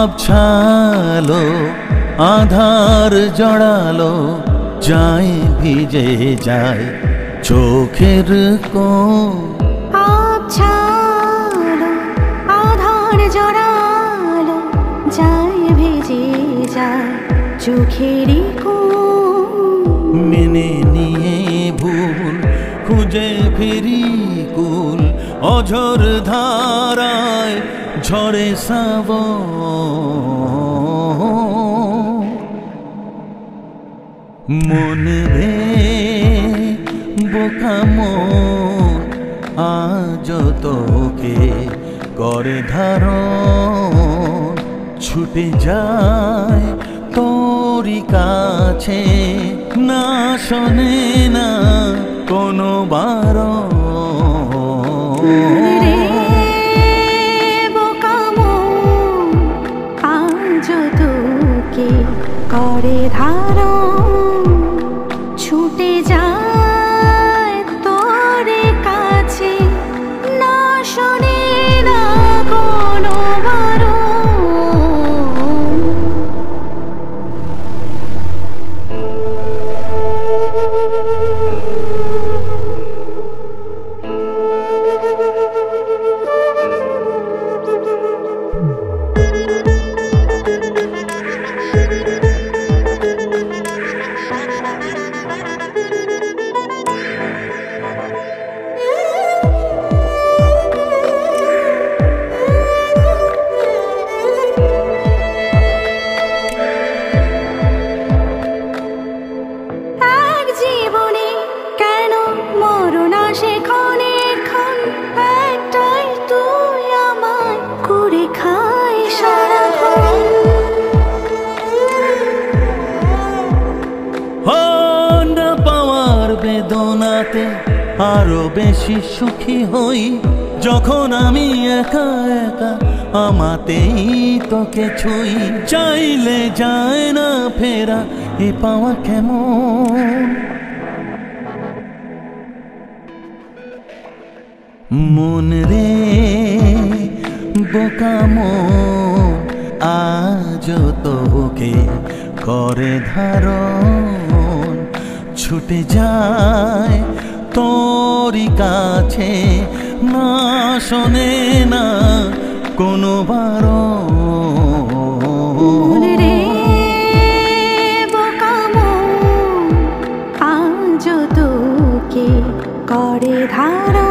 আবছালো আধার জড়ালো যায় ভিজে যায় চোখের কোণ। আবছালো আধার জড়ালো যায় ভিজে যায় চোখের কোণ। মেনে নিয়ে ভুল খুঁজে ফিরি কুল অঝোর ধারায় ঝরে শ্রাবণ। মন রে বোকা মন আজ তোকে করে ধারণ ছুটে যায় তোরি কাছে না শোনে না কোনো বারণ। করে ধারণ ছুটে যায় তোরে কাছে না শোনে না কোনো বারণ। বেদনাতে আরো বেশি সুখী হই যখন আমি একা একা আমাতেই তোকে ছুঁই। চাইলে যায় না ফেরা এ পাওয়া কেমন। মন রে বোকা মন আজ তোকে করে ধারণ ছুটে যায় তোরি কাছে না শোনে না কোনো বারণ। রে বোকা মন আজ তোকে করে ধারণ